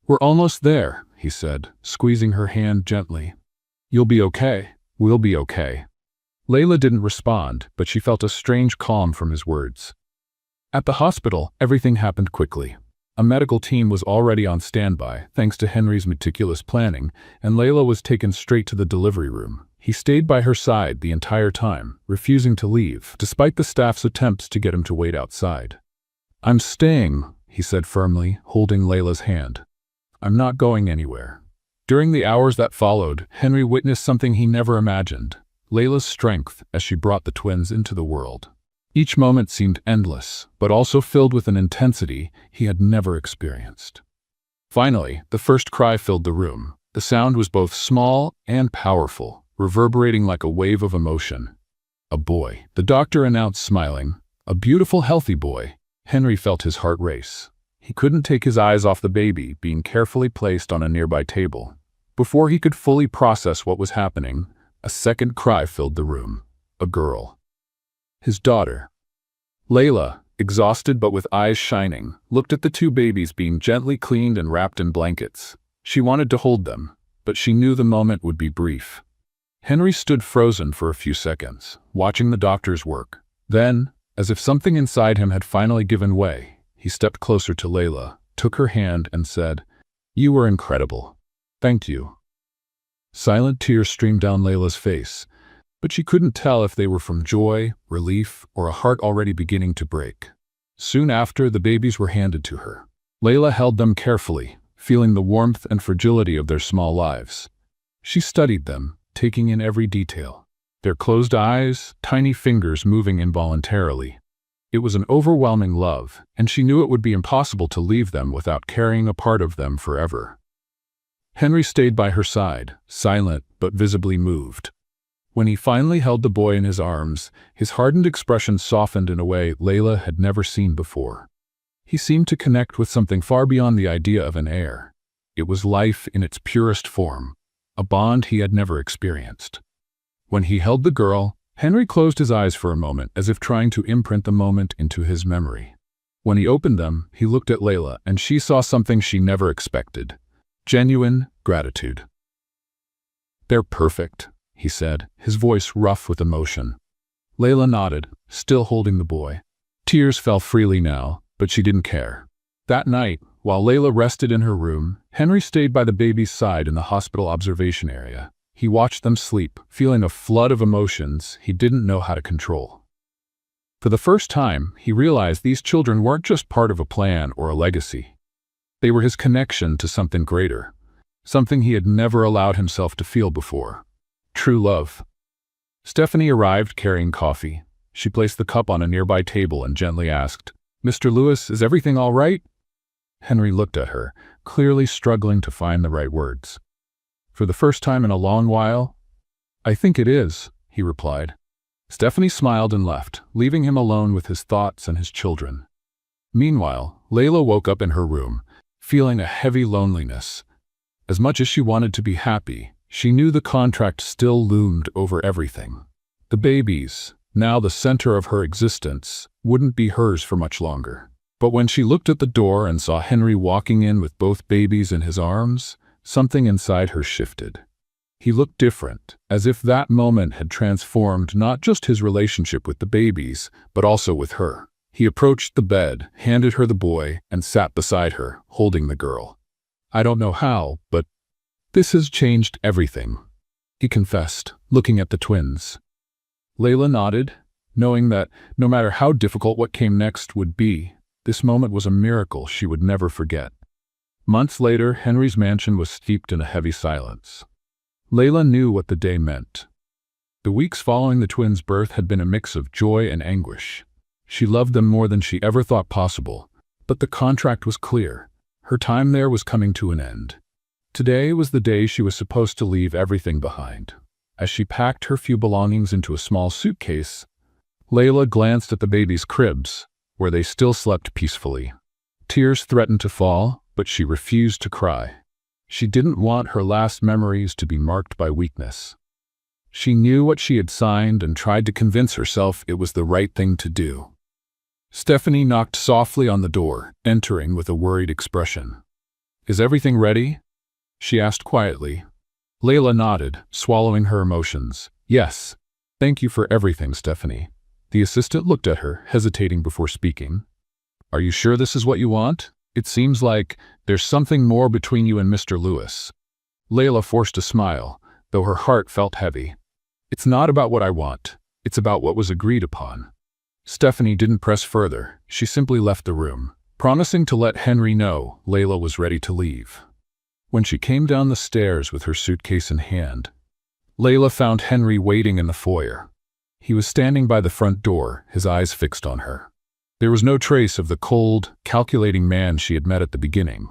"We're almost there," he said, squeezing her hand gently. "You'll be okay. We'll be okay." Layla didn't respond, but she felt a strange calm from his words. At the hospital, everything happened quickly. A medical team was already on standby, thanks to Henry's meticulous planning, and Layla was taken straight to the delivery room. He stayed by her side the entire time, refusing to leave, despite the staff's attempts to get him to wait outside. "I'm staying," he said firmly, holding Layla's hand. "I'm not going anywhere." During the hours that followed, Henry witnessed something he never imagined: Layla's strength as she brought the twins into the world. Each moment seemed endless, but also filled with an intensity he had never experienced. Finally, the first cry filled the room. The sound was both small and powerful, reverberating like a wave of emotion. "A boy," the doctor announced, smiling. "A beautiful, healthy boy." Henry felt his heart race. He couldn't take his eyes off the baby being carefully placed on a nearby table. Before he could fully process what was happening, a second cry filled the room. A girl. His daughter. Layla, exhausted but with eyes shining, looked at the two babies being gently cleaned and wrapped in blankets. She wanted to hold them, but she knew the moment would be brief. Henry stood frozen for a few seconds, watching the doctor's work. Then, as if something inside him had finally given way, he stepped closer to Layla, took her hand and said, "You were incredible. Thank you." Silent tears streamed down Layla's face, but she couldn't tell if they were from joy, relief, or a heart already beginning to break. Soon after, the babies were handed to her. Layla held them carefully, feeling the warmth and fragility of their small lives. She studied them, taking in every detail. Their closed eyes, tiny fingers moving involuntarily. It was an overwhelming love, and she knew it would be impossible to leave them without carrying a part of them forever. Henry stayed by her side, silent but visibly moved. When he finally held the boy in his arms, his hardened expression softened in a way Layla had never seen before. He seemed to connect with something far beyond the idea of an heir. It was life in its purest form, a bond he had never experienced. When he held the girl, Henry closed his eyes for a moment as if trying to imprint the moment into his memory. When he opened them, he looked at Layla and she saw something she never expected: genuine gratitude. "They're perfect," he said, his voice rough with emotion. Layla nodded, still holding the boy. Tears fell freely now, but she didn't care. That night, while Layla rested in her room, Henry stayed by the baby's side in the hospital observation area. He watched them sleep, feeling a flood of emotions he didn't know how to control. For the first time, he realized these children weren't just part of a plan or a legacy. They were his connection to something greater, something he had never allowed himself to feel before. True love. Stephanie arrived carrying coffee. She placed the cup on a nearby table and gently asked, "Mr. Lewis, is everything all right?" Henry looked at her, clearly struggling to find the right words. "For the first time in a long while, I think it is," he replied. Stephanie smiled and left, leaving him alone with his thoughts and his children. Meanwhile, Layla woke up in her room, feeling a heavy loneliness. As much as she wanted to be happy, she knew the contract still loomed over everything. The babies, now the center of her existence, wouldn't be hers for much longer. But when she looked at the door and saw Henry walking in with both babies in his arms, something inside her shifted. He looked different, as if that moment had transformed not just his relationship with the babies, but also with her. He approached the bed, handed her the boy, and sat beside her, holding the girl. "I don't know how, but this has changed everything," he confessed, looking at the twins. Layla nodded, knowing that no matter how difficult what came next would be, this moment was a miracle she would never forget. Months later, Henry's mansion was steeped in a heavy silence. Layla knew what the day meant. The weeks following the twins' birth had been a mix of joy and anguish. She loved them more than she ever thought possible, but the contract was clear. Her time there was coming to an end. Today was the day she was supposed to leave everything behind. As she packed her few belongings into a small suitcase, Layla glanced at the babies' cribs, where they still slept peacefully. Tears threatened to fall, but she refused to cry. She didn't want her last memories to be marked by weakness. She knew what she had signed and tried to convince herself it was the right thing to do. Stephanie knocked softly on the door, entering with a worried expression. "Is everything ready?" she asked quietly. Layla nodded, swallowing her emotions. "Yes. Thank you for everything, Stephanie." The assistant looked at her, hesitating before speaking. "Are you sure this is what you want? It seems like there's something more between you and Mr. Lewis." Layla forced a smile, though her heart felt heavy. "It's not about what I want. It's about what was agreed upon." Stephanie didn't press further. She simply left the room, promising to let Henry know Layla was ready to leave. When she came down the stairs with her suitcase in hand, Layla found Henry waiting in the foyer. He was standing by the front door, his eyes fixed on her. There was no trace of the cold, calculating man she had met at the beginning.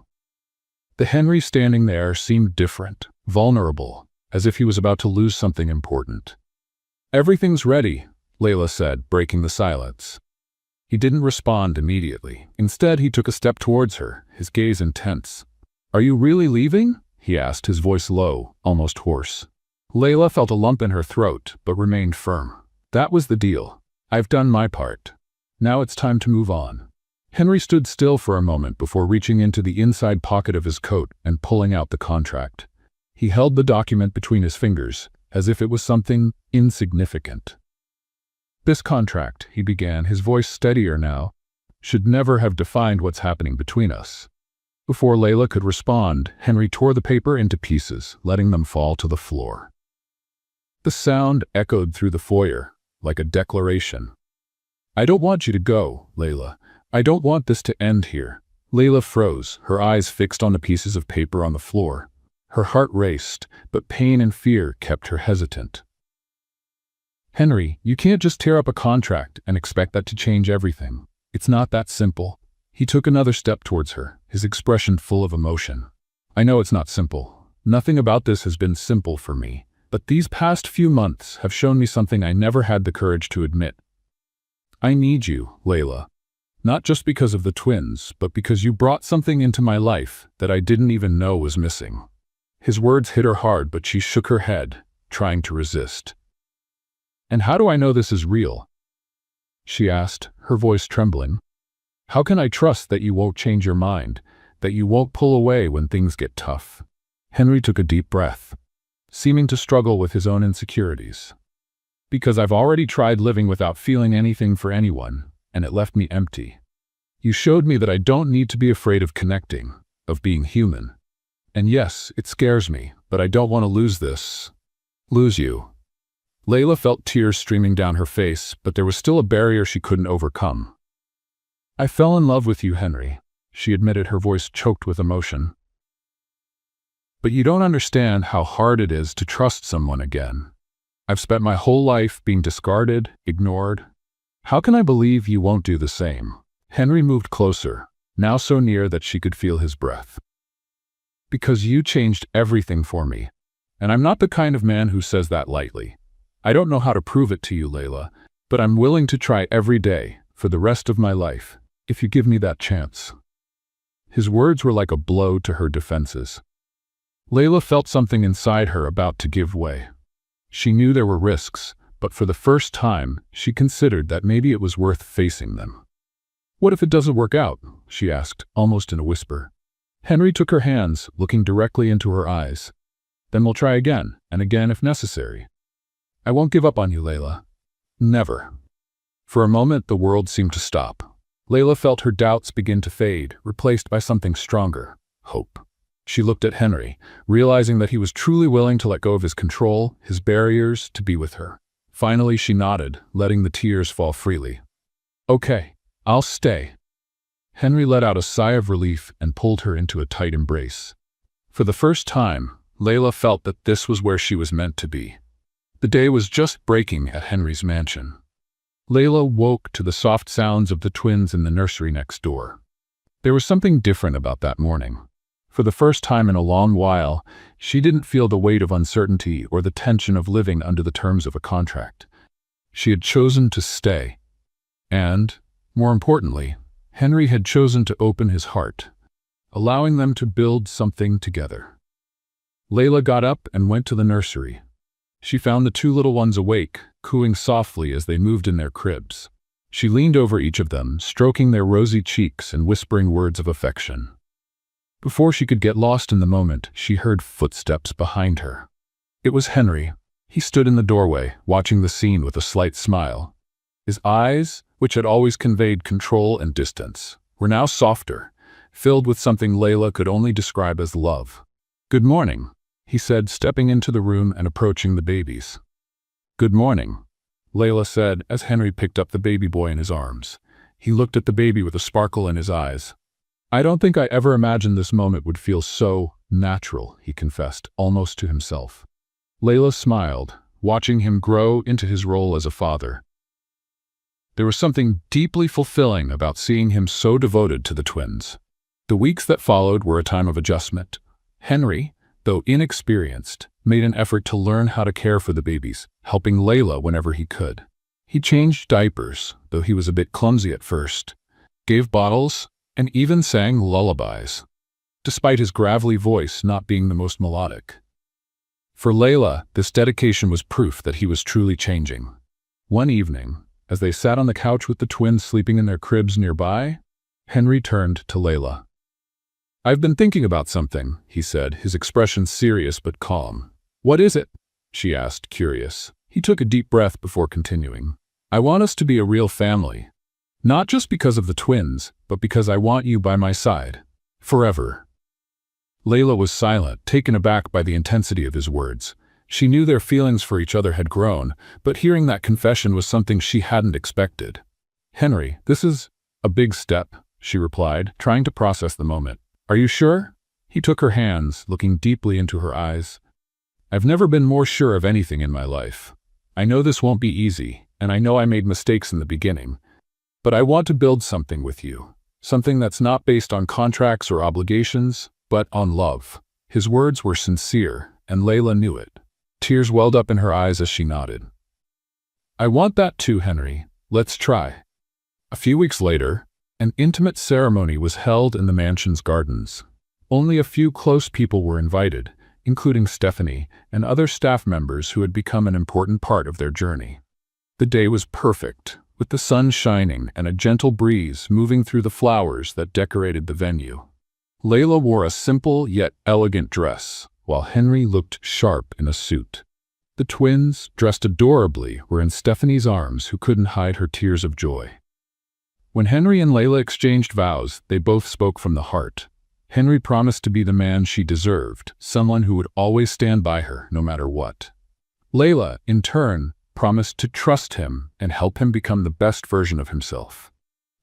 The Henry standing there seemed different, vulnerable, as if he was about to lose something important. "Everything's ready," Layla said, breaking the silence. He didn't respond immediately. Instead, he took a step towards her, his gaze intense. "Are you really leaving?" he asked, his voice low, almost hoarse. Layla felt a lump in her throat, but remained firm. "That was the deal. I've done my part. Now it's time to move on." Henry stood still for a moment before reaching into the inside pocket of his coat and pulling out the contract. He held the document between his fingers, as if it was something insignificant. "This contract," he began, his voice steadier now, "should never have defined what's happening between us." Before Layla could respond, Henry tore the paper into pieces, letting them fall to the floor. The sound echoed through the foyer, like a declaration. "I don't want you to go, Layla. I don't want this to end here." Layla froze, her eyes fixed on the pieces of paper on the floor. Her heart raced, but pain and fear kept her hesitant. "Henry, you can't just tear up a contract and expect that to change everything. It's not that simple." He took another step towards her, his expression full of emotion. "I know it's not simple. Nothing about this has been simple for me. But these past few months have shown me something I never had the courage to admit. I need you, Layla. Not just because of the twins, but because you brought something into my life that I didn't even know was missing." His words hit her hard, but she shook her head, trying to resist. "And how do I know this is real?" she asked, her voice trembling. "How can I trust that you won't change your mind, that you won't pull away when things get tough?" Henry took a deep breath, seeming to struggle with his own insecurities. "Because I've already tried living without feeling anything for anyone, and it left me empty. You showed me that I don't need to be afraid of connecting, of being human. And yes, it scares me, but I don't want to lose you." Layla felt tears streaming down her face, but there was still a barrier she couldn't overcome. "I fell in love with you, Henry," she admitted, her voice choked with emotion. "But you don't understand how hard it is to trust someone again. I've spent my whole life being discarded, ignored. How can I believe you won't do the same?" Henry moved closer, now so near that she could feel his breath. "Because you changed everything for me. And I'm not the kind of man who says that lightly. I don't know how to prove it to you, Layla, but I'm willing to try every day for the rest of my life, if you give me that chance." His words were like a blow to her defenses. Layla felt something inside her about to give way. She knew there were risks, but for the first time, she considered that maybe it was worth facing them. "What if it doesn't work out?" she asked, almost in a whisper. Henry took her hands, looking directly into her eyes. "Then we'll try again, and again if necessary. I won't give up on you, Layla. Never." For a moment, the world seemed to stop. Layla felt her doubts begin to fade, replaced by something stronger: hope. She looked at Henry, realizing that he was truly willing to let go of his control, his barriers, to be with her. Finally, she nodded, letting the tears fall freely. "Okay, I'll stay." Henry let out a sigh of relief and pulled her into a tight embrace. For the first time, Layla felt that this was where she was meant to be. The day was just breaking at Henry's mansion. Layla woke to the soft sounds of the twins in the nursery next door. There was something different about that morning. For the first time in a long while, she didn't feel the weight of uncertainty or the tension of living under the terms of a contract. She had chosen to stay. And, more importantly, Henry had chosen to open his heart, allowing them to build something together. Layla got up and went to the nursery. She found the two little ones awake, cooing softly as they moved in their cribs. She leaned over each of them, stroking their rosy cheeks and whispering words of affection. Before she could get lost in the moment, she heard footsteps behind her. It was Henry. He stood in the doorway, watching the scene with a slight smile. His eyes, which had always conveyed control and distance, were now softer, filled with something Layla could only describe as love. "Good morning," he said, stepping into the room and approaching the babies. "Good morning," Layla said as Henry picked up the baby boy in his arms. He looked at the baby with a sparkle in his eyes. "I don't think I ever imagined this moment would feel so natural," he confessed, almost to himself. Layla smiled, watching him grow into his role as a father. There was something deeply fulfilling about seeing him so devoted to the twins. The weeks that followed were a time of adjustment. Henry, though inexperienced, made an effort to learn how to care for the babies, helping Layla whenever he could. He changed diapers, though he was a bit clumsy at first, gave bottles, and even sang lullabies, despite his gravelly voice not being the most melodic. For Layla, this dedication was proof that he was truly changing. One evening, as they sat on the couch with the twins sleeping in their cribs nearby, Henry turned to Layla. "I've been thinking about something," he said, his expression serious but calm. "What is it?" she asked, curious. He took a deep breath before continuing. "I want us to be a real family. Not just because of the twins, but because I want you by my side. Forever." Layla was silent, taken aback by the intensity of his words. She knew their feelings for each other had grown, but hearing that confession was something she hadn't expected. "Henry, this is a big step," she replied, trying to process the moment. "Are you sure?" He took her hands, looking deeply into her eyes. "I've never been more sure of anything in my life. I know this won't be easy, and I know I made mistakes in the beginning. But I want to build something with you, something that's not based on contracts or obligations, but on love." His words were sincere, and Layla knew it. Tears welled up in her eyes as she nodded. "I want that too, Henry. Let's try." A few weeks later, an intimate ceremony was held in the mansion's gardens. Only a few close people were invited, including Stephanie and other staff members who had become an important part of their journey. The day was perfect, with the sun shining and a gentle breeze moving through the flowers that decorated the venue. Layla wore a simple yet elegant dress, while Henry looked sharp in a suit. The twins, dressed adorably, were in Stephanie's arms, who couldn't hide her tears of joy. When Henry and Layla exchanged vows, they both spoke from the heart. Henry promised to be the man she deserved, someone who would always stand by her, no matter what. Layla, in turn, promised to trust him and help him become the best version of himself.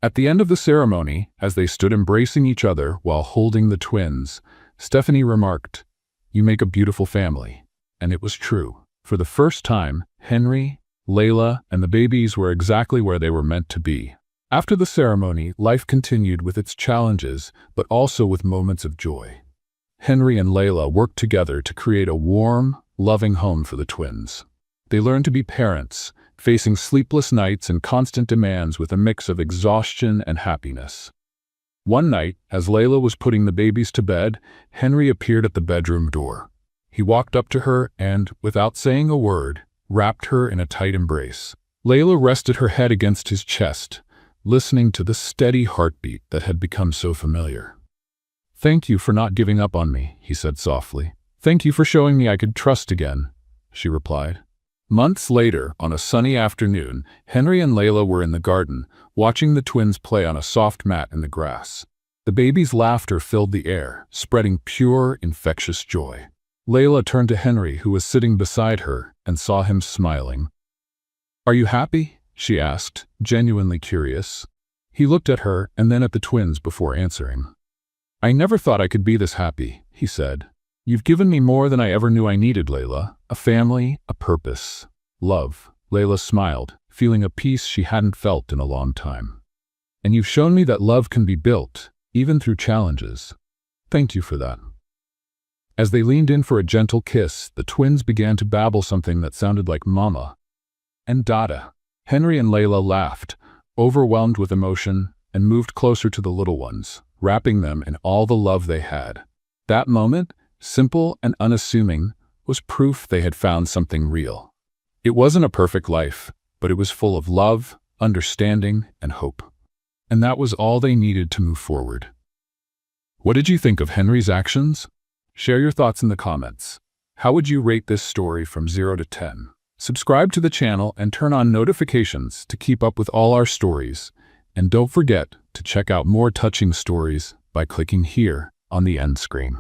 At the end of the ceremony, as they stood embracing each other while holding the twins, Stephanie remarked, "You make a beautiful family." And it was true. For the first time, Henry, Layla, and the babies were exactly where they were meant to be. After the ceremony, life continued with its challenges, but also with moments of joy. Henry and Layla worked together to create a warm, loving home for the twins. They learned to be parents, facing sleepless nights and constant demands with a mix of exhaustion and happiness. One night, as Layla was putting the babies to bed, Henry appeared at the bedroom door. He walked up to her and, without saying a word, wrapped her in a tight embrace. Layla rested her head against his chest, listening to the steady heartbeat that had become so familiar. "Thank you for not giving up on me," he said softly. "Thank you for showing me I could trust again," she replied. Months later, on a sunny afternoon, Henry and Layla were in the garden, watching the twins play on a soft mat in the grass. The baby's laughter filled the air, spreading pure, infectious joy. Layla turned to Henry, who was sitting beside her, and saw him smiling. "Are you happy?" she asked, genuinely curious. He looked at her and then at the twins before answering. "I never thought I could be this happy," he said. "You've given me more than I ever knew I needed, Layla. A family, a purpose, love." Layla smiled, feeling a peace she hadn't felt in a long time. "And you've shown me that love can be built, even through challenges. Thank you for that." As they leaned in for a gentle kiss, the twins began to babble something that sounded like Mama and Dada. Henry and Layla laughed, overwhelmed with emotion, and moved closer to the little ones, wrapping them in all the love they had. That moment, simple and unassuming, was proof they had found something real. It wasn't a perfect life, but it was full of love, understanding, and hope. And that was all they needed to move forward. What did you think of Henry's actions? Share your thoughts in the comments. How would you rate this story from 0 to 10? Subscribe to the channel and turn on notifications to keep up with all our stories. And don't forget to check out more touching stories by clicking here on the end screen.